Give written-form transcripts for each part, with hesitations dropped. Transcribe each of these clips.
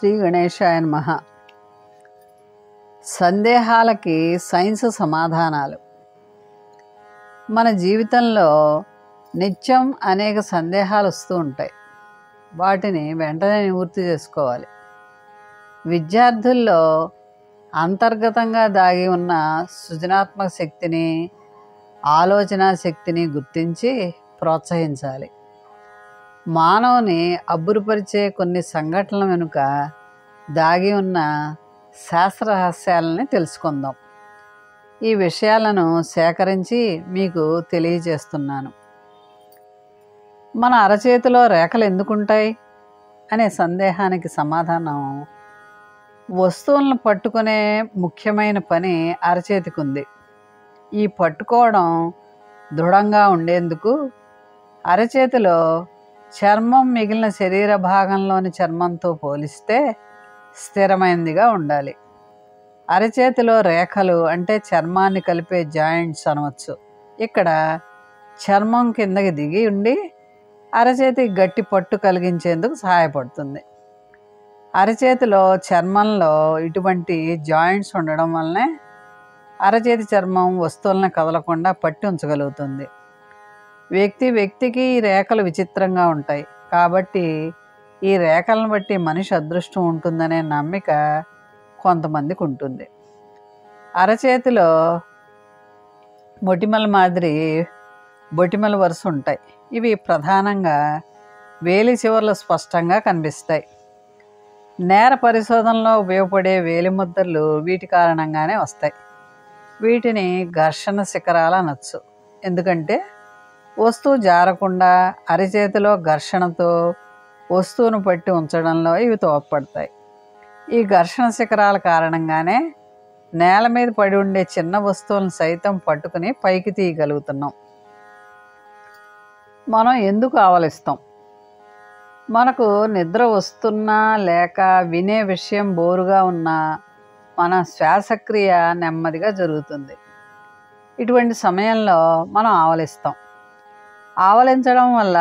శ్రీ గణేశాయ నమః. సందేహాలకి సైన్స్ సమాధానాలు. మన జీవితంలో నిత్యం అనేక సందేహాలు వస్తూ ఉంటాయి. వాటిని వెంటనే నివృత్తి చేసుకోవాలి. విద్యార్థుల్లో అంతర్గతంగా దాగి ఉన్న సృజనాత్మక శక్తిని, ఆలోచన శక్తిని గుర్తించి ప్రోత్సహించాలి. మానవుని అబ్బురుపరిచే కొన్ని సంఘటనల వెనుక దాగి ఉన్న శాస్త్ర రహస్యాలని తెలుసుకుందాం. ఈ విషయాలను సేకరించి మీకు తెలియజేస్తున్నాను. మన అరచేతిలో రేఖలు ఎందుకుంటాయి అనే సందేహానికి సమాధానం, వస్తువులను పట్టుకునే ముఖ్యమైన పని అరచేతికి ఉంది. ఈ పట్టుకోవడం దృఢంగా ఉండేందుకు అరచేతిలో చర్మం మిగిలిన శరీర భాగంలోని చర్మంతో పోలిస్తే స్థిరమైనదిగా ఉండాలి. అరచేతిలో రేఖలు అంటే చర్మాన్ని కలిపే జాయింట్స్ అనవచ్చు. ఇక్కడ చర్మం కిందకి దిగి ఉండి అరచేతికి గట్టి పట్టు కలిగించేందుకు సహాయపడుతుంది. అరచేతిలో చర్మంలో ఇటువంటి జాయింట్స్ ఉండడం వల్లనే అరచేతి చర్మం వస్తువులను కదలకుండా పట్టి ఉంచగలుగుతుంది. వ్యక్తికి ఈ రేఖలు విచిత్రంగా ఉంటాయి. కాబట్టి ఈ రేఖలను బట్టి మనిషి అదృష్టం ఉంటుందనే నమ్మిక కొంతమందికి ఉంటుంది. అరచేతిలో మొటిమల మాదిరి బొటిమల వరుస ఉంటాయి. ఇవి ప్రధానంగా వేలి చివర్లు స్పష్టంగా కనిపిస్తాయి. నేర పరిశోధనలో ఉపయోగపడే వేలిముద్రలు వీటి కారణంగానే వస్తాయి. వీటిని ఘర్షణ శిఖరాలు అనొచ్చు. ఎందుకంటే వస్తువు జారకుండా అరచేతిలో ఘర్షణతో వస్తువును పట్టి ఉంచడంలో ఇవి తోడ్పడతాయి. ఈ ఘర్షణ శిఖరాల కారణంగానే నేల మీద పడి ఉండే చిన్న వస్తువులను సైతం పట్టుకుని పైకి తీయగలుగుతున్నాం. మనం ఎందుకు ఆవలిస్తాం? మనకు నిద్ర వస్తున్నా లేక వినే విషయం బోరుగా ఉన్నా మన శ్వాసక్రియ నెమ్మదిగా జరుగుతుంది. ఇటువంటి సమయంలో మనం ఆవలిస్తాం. ఆవలించడం వల్ల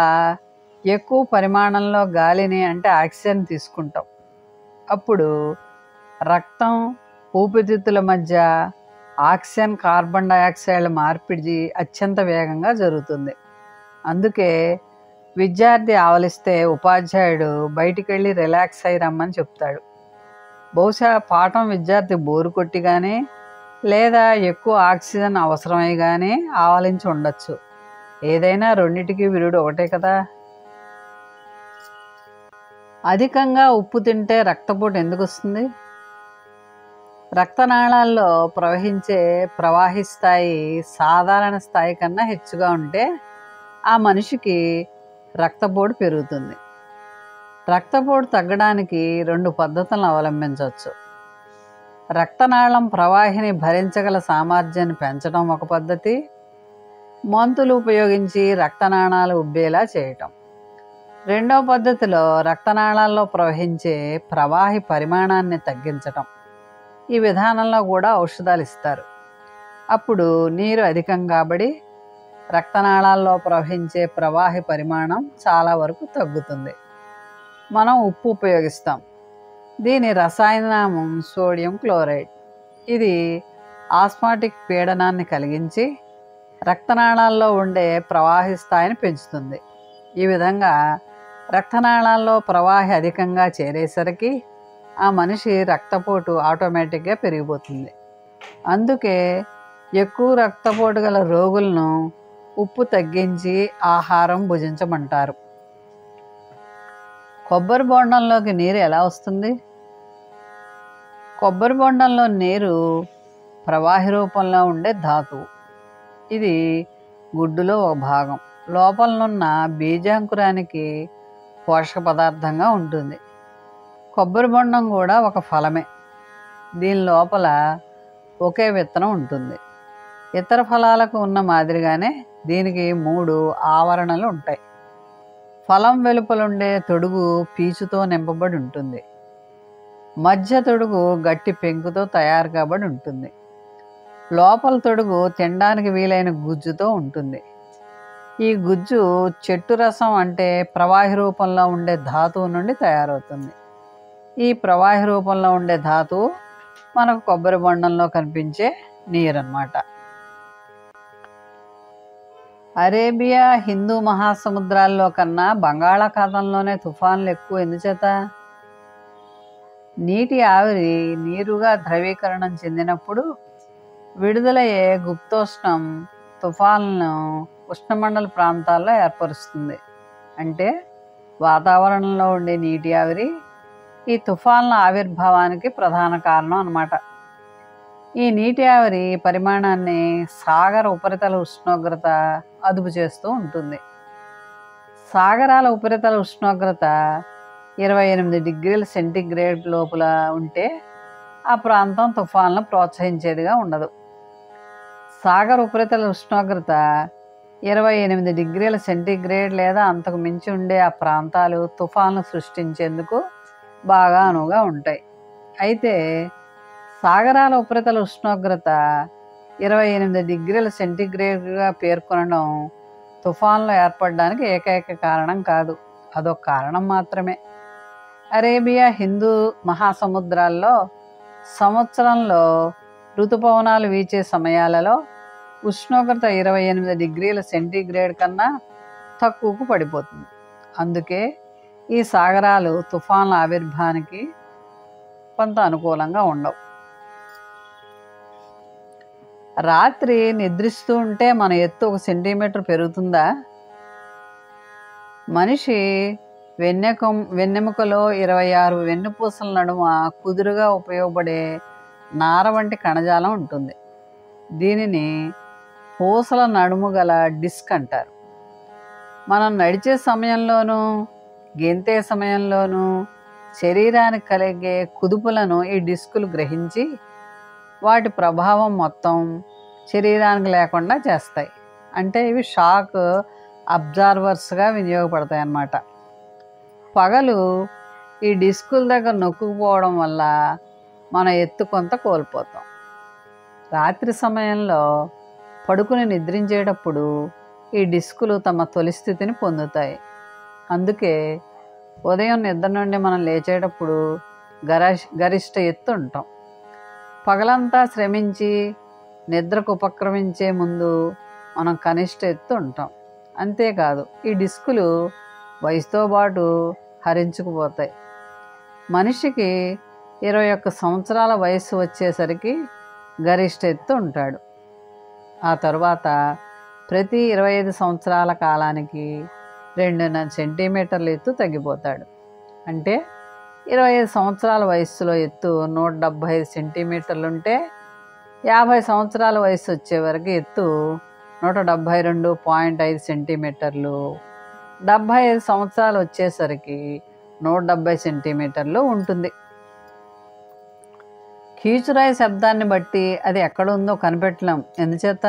ఎక్కువ పరిమాణంలో గాలిని అంటే ఆక్సిజన్ తీసుకుంటాం. అప్పుడు రక్తం, ఊపిరితిత్తుల మధ్య ఆక్సిజన్, కార్బన్ డయాక్సైడ్ మార్పిడి అత్యంత వేగంగా జరుగుతుంది. అందుకే విద్యార్థి ఆవలిస్తే ఉపాధ్యాయుడు బయటికి వెళ్ళి రిలాక్స్ అయ్యి రమ్మని చెప్తాడు. బహుశా పాఠం విద్యార్థి బోరు కొట్టి కానీ లేదా ఎక్కువ ఆక్సిజన్ అవసరమై కానీ ఆవలించి ఉండొచ్చు. ఏదైనా రెండింటికి విరుడు ఒకటే కదా. అధికంగా ఉప్పు తింటే రక్తపోటు ఎందుకు వస్తుంది? రక్తనాళాల్లో ప్రవహించే ప్రవాహి స్థాయి సాధారణ స్థాయి కన్నా హెచ్చుగా ఉంటే ఆ మనిషికి రక్తపోటు పెరుగుతుంది. రక్తపోటు తగ్గడానికి 2 పద్ధతులను అవలంబించవచ్చు. రక్తనాళం ప్రవాహిని భరించగల సామర్థ్యాన్ని పెంచడం ఒక పద్ధతి. మందులు ఉపయోగించి రక్తనాళాలు ఉబ్బేలా చేయటం. రెండవ పద్ధతిలో రక్తనాళాల్లో ప్రవహించే ప్రవాహి పరిమాణాన్ని తగ్గించటం. ఈ విధానంలో కూడా ఔషధాలు ఇస్తారు. అప్పుడు నీరు అధికం కాబడి రక్తనాళాల్లో ప్రవహించే ప్రవాహి పరిమాణం చాలా వరకు తగ్గుతుంది. మనం ఉప్పు ఉపయోగిస్తాం. దీని రసాయన నామం సోడియం క్లోరైడ్. ఇది ఆస్మాటిక్ పీడనాన్ని కలిగించి రక్తనాళాల్లో ఉండే ప్రవాహి స్థాయిని పెంచుతుంది. ఈ విధంగా రక్తనాళాల్లో ప్రవాహి అధికంగా చేరేసరికి ఆ మనిషి రక్తపోటు ఆటోమేటిక్గా పెరిగిపోతుంది. అందుకే ఎక్కువ రక్తపోటు గల రోగులను ఉప్పు తగ్గించి ఆహారం భుజించమంటారు. కొబ్బరి బొండంలోకి నీరు ఎలా వస్తుంది? కొబ్బరి బొండంలో నీరు ప్రవాహి రూపంలో ఉండే ధాతువు. ఇది గుడ్డులో ఒక భాగం. లోపలనున్న బీజాంకురానికి పోషక పదార్థంగా ఉంటుంది. కొబ్బరి బొండం కూడా ఒక ఫలమే. దీని లోపల ఒకే విత్తనం ఉంటుంది. ఇతర ఫలాలకు ఉన్న మాదిరిగానే దీనికి 3 ఆవరణలు ఉంటాయి. ఫలం వెలుపలుండే తొడుగు పీచుతో నింపబడి ఉంటుంది. మధ్య తొడుగు గట్టి పెంకుతో తయారు కాబడి ఉంటుంది. లోపల తొడుగు తినడానికి వీలైన గుజ్జుతో ఉంటుంది. ఈ గుజ్జు చెట్టు రసం అంటే ప్రవాహి రూపంలో ఉండే ధాతువు నుండి తయారవుతుంది. ఈ ప్రవాహి రూపంలో ఉండే ధాతువు మనకు కొబ్బరి బొండంలో కనిపించే నీరు అన్నమాట. అరేబియా హిందూ మహాసముద్రాల్లో కన్నా బంగాళాఖాతంలోనే తుఫాన్లు ఎక్కువ. ఎందుచేత? నీటి ఆవిరి నీరుగా ద్రవీకరణం చెందినప్పుడు విడుదలయ్యే గుప్తోష్ణం తుఫాన్లను ఉష్ణమండల ప్రాంతాల్లో ఏర్పరుస్తుంది. అంటే వాతావరణంలో ఉండే నీటి ఆవిరి ఈ తుఫాన్ల ఆవిర్భావానికి ప్రధాన కారణం అన్నమాట. ఈ నీటి ఆవిరి పరిమాణాన్ని సాగర ఉపరితల ఉష్ణోగ్రత అదుపు చేస్తూ ఉంటుంది. సాగరాల ఉపరితల ఉష్ణోగ్రత 28 డిగ్రీల సెంటీగ్రేడ్ లోపల ఉంటే ఆ ప్రాంతం తుఫాన్లను ప్రోత్సహించేదిగా ఉండదు. సాగర ఉపరితల ఉష్ణోగ్రత 28 డిగ్రీల సెంటీగ్రేడ్ లేదా అంతకు మించి ఉండే ఆ ప్రాంతాలు తుఫాన్లు సృష్టించేందుకు బాగా అనువుగా ఉంటాయి. అయితే సాగరాల ఉపరితల ఉష్ణోగ్రత 28 డిగ్రీల సెంటీగ్రేడ్గా పేర్కొనడం తుఫాన్లు ఏర్పడడానికి ఏకైక కారణం కాదు, అదొక కారణం మాత్రమే. అరేబియా హిందూ మహాసముద్రాల్లో సంవత్సరంలో ఋతుపవనాలు వీచే సమయాలలో ఉష్ణోగ్రత 28 డిగ్రీల సెంటీగ్రేడ్ కన్నా తక్కువకు పడిపోతుంది. అందుకే ఈ సాగరాలు తుఫాన్ల ఆవిర్భావానికి కొంత అనుకూలంగా ఉండవు. రాత్రి నిద్రిస్తూ ఉంటే మన ఎత్తు 1 సెంటీమీటర్ పెరుగుతుందా? మనిషి వెన్నెముకలో 26 వెన్నుపూసల నడుమ కుదురుగా ఉపయోగపడే నార వంటి కణజాలం ఉంటుంది. దీనిని పూసల నడుము గల డిస్క్ అంటారు. మనం నడిచే సమయంలోనూ గెంతే సమయంలోనూ శరీరానికి కలిగే కుదుపులను ఈ డిస్కులు గ్రహించి వాటి ప్రభావం మొత్తం శరీరానికి లేకుండా చేస్తాయి. అంటే ఇవి షాక్ అబ్జార్వర్స్గా వినియోగపడతాయి అన్నమాట. పగలు ఈ డిస్కుల దగ్గర నొక్కుకుపోవడం వల్ల మన ఎత్తు కొంత కోల్పోతాం. రాత్రి సమయంలో పడుకుని నిద్రించేటప్పుడు ఈ డిస్కులు తమ తొలి స్థితిని పొందుతాయి. అందుకే ఉదయం నిద్ర నుండి మనం లేచేటప్పుడు గరిష్ట ఎత్తు ఉంటాం. పగలంతా శ్రమించి నిద్రకు ఉపక్రమించే ముందు మనం కనిష్ట ఎత్తు ఉంటాం. అంతేకాదు ఈ డిస్కులు వయసుతో పాటు హరించుకుపోతాయి. మనిషికి 21 సంవత్సరాల వయస్సు వచ్చేసరికి గరిష్ట ఎత్తు ఉంటాడు. ఆ తరువాత ప్రతి 25 సంవత్సరాల కాలానికి 2.5 సెంటీమీటర్ల ఎత్తు తగ్గిపోతాడు. అంటే 25 సంవత్సరాల వయస్సులో ఎత్తు 175 సెంటీమీటర్లుంటే 50 సంవత్సరాల వయసు వచ్చే వరకు ఎత్తు 172.5 సెంటీమీటర్లు, 75 సంవత్సరాలు వచ్చేసరికి 170 సెంటీమీటర్లు ఉంటుంది. కీచురాయి శబ్దాన్ని బట్టి అది ఎక్కడ ఉందో కనిపెట్టలేం. ఎందుచేత?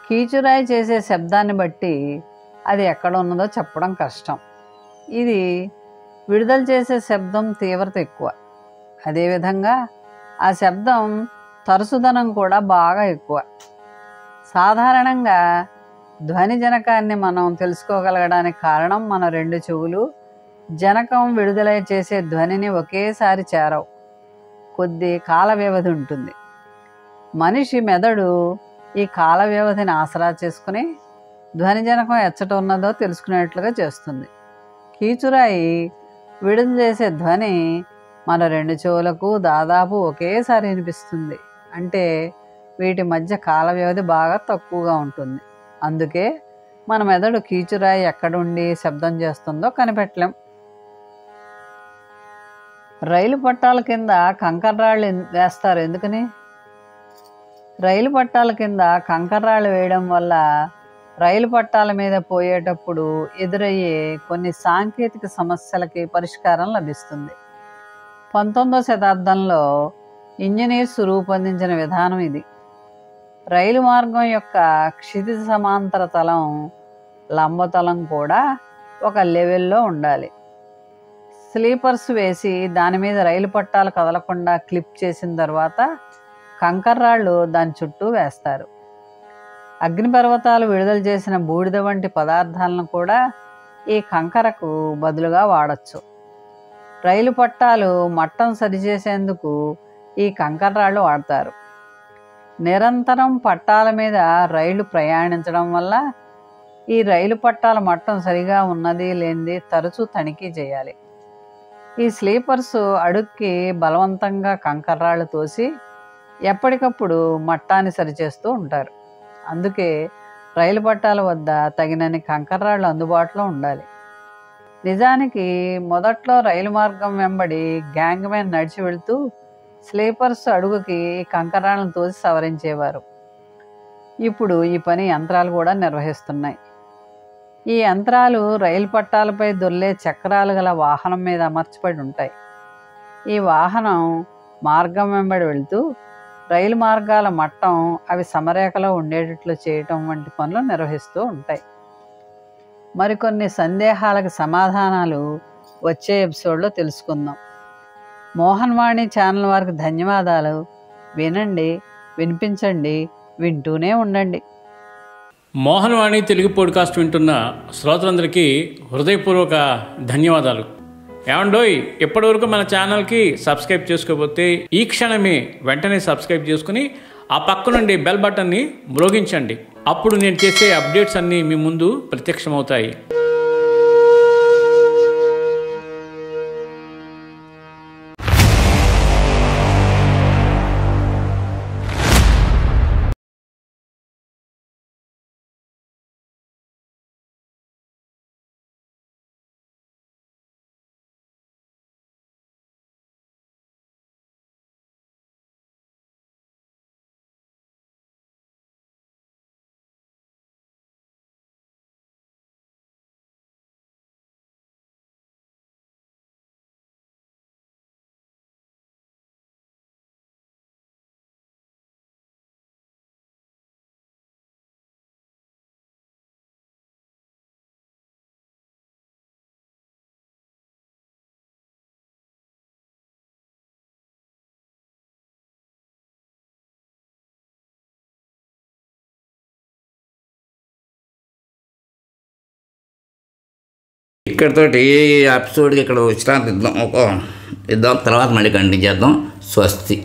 కీచురాయి చేసే శబ్దాన్ని బట్టి అది ఎక్కడ ఉన్నదో చెప్పడం కష్టం. ఇది విడుదల చేసే శబ్దం తీవ్రత ఎక్కువ. అదేవిధంగా ఆ శబ్దం తరచుదనం కూడా బాగా ఎక్కువ. సాధారణంగా ధ్వని జనకాన్ని మనం తెలుసుకోగలగడానికి కారణం మన 2 చెవులు జనకం విడుదల చేసే ధ్వనిని ఒకేసారి చేరవు. కొద్ది కాల వ్యవధి ఉంటుంది. మనిషి మెదడు ఈ కాల వ్యవధిని ఆసరా చేసుకుని ధ్వనిజనకం ఎచ్చట ఉన్నదో తెలుసుకునేట్లుగా చేస్తుంది. కీచురాయి విడుదల చేసే ధ్వని మన 2 చెవులకు దాదాపు ఒకేసారి వినిపిస్తుంది. అంటే వీటి మధ్య కాల వ్యవధి బాగా తక్కువగా ఉంటుంది. అందుకే మన మెదడు కీచురాయి ఎక్కడుండి శబ్దం చేస్తుందో కనిపెట్టలేం. రైలు పట్టాల కింద కంకర్రాళ్ళు వేస్తారు. ఎందుకని? రైలు పట్టాల కింద కంకర్రాళ్ళు వేయడం వల్ల రైలు పట్టాల మీద పోయేటప్పుడు ఎదురయ్యే కొన్ని సాంకేతిక సమస్యలకి పరిష్కారం లభిస్తుంది. 19వ శతాబ్దంలో ఇంజనీర్స్ రూపొందించిన విధానం ఇది. రైలు మార్గం యొక్క క్షితిజ సమాంతర తలం, లంబతలం కూడా ఒక లెవెల్లో ఉండాలి. స్లీపర్స్ వేసి దాని మీద రైలు పట్టాలు కదలకుండా క్లిప్ చేసిన తర్వాత కంకర్రాళ్ళు దాని చుట్టూ వేస్తారు. అగ్నిపర్వతాలు విడుదల చేసిన బూడిద వంటి పదార్థాలను కూడా ఈ కంకరకు బదులుగా వాడచ్చు. రైలు పట్టాలు మట్టం సరిచేసేందుకు ఈ కంకర్రాళ్ళు వాడతారు. నిరంతరం పట్టాల మీద రైలు ప్రయాణించడం వల్ల ఈ రైలు పట్టాల మట్టం సరిగా ఉన్నది లేనిది తరచూ తనిఖీ చేయాలి. ఈ స్లీపర్స్ అడుక్కి బలవంతంగా కంకర్రాళ్ళు తోసి ఎప్పటికప్పుడు మట్టాన్ని సరిచేస్తూ ఉంటారు. అందుకే రైలు పట్టాల వద్ద తగినన్ని కంకర్రాళ్ళు అందుబాటులో ఉండాలి. నిజానికి మొదట్లో రైలు మార్గం వెంబడి గ్యాంగ్మెన్ నడిచి వెళుతూ స్లీపర్స్ అడుగుకి కంకర్రాళ్ళను తోసి సవరించేవారు. ఇప్పుడు ఈ పని యంత్రాలు కూడా నిర్వహిస్తున్నాయి. ఈ యంత్రాలు రైలు పట్టాలపై దొర్లే చక్రాలు గల వాహనం మీద అమర్చబడి ఉంటాయి. ఈ వాహనం మార్గం వెంబడి వెళుతూ రైలు మార్గాల మట్టం అవి సమరేఖలో ఉండేటట్లు చేయటం వంటి పనులు నిర్వహిస్తూ ఉంటాయి. మరికొన్ని సందేహాలకు సమాధానాలు వచ్చే ఎపిసోడ్లో తెలుసుకుందాం. మోహన్ వాణి ఛానల్ వారికి ధన్యవాదాలు. వినండి, వినిపించండి, వింటూనే ఉండండి. మోహన్ వాణి తెలుగు పాడ్కాస్ట్ వింటున్న శ్రోతలందరికీ హృదయపూర్వక ధన్యవాదాలు. ఏమండోయ్, ఇప్పటివరకు మన ఛానల్కి సబ్స్క్రైబ్ చేసుకోకపోతే ఈ క్షణమే వెంటనే సబ్స్క్రైబ్ చేసుకుని ఆ పక్క నుండి బెల్ బటన్ని మ్రోగించండి. అప్పుడు నేను చేసే అప్డేట్స్ అన్నీ మీ ముందు ప్రత్యక్షమవుతాయి. ఇక్కడితోటి ఈ ఎపిసోడ్కి ఇక్కడ విశ్రాంతి ఇద్దాం, తర్వాత మళ్ళీ కంటిన్యూ చేద్దాం. స్వస్తి.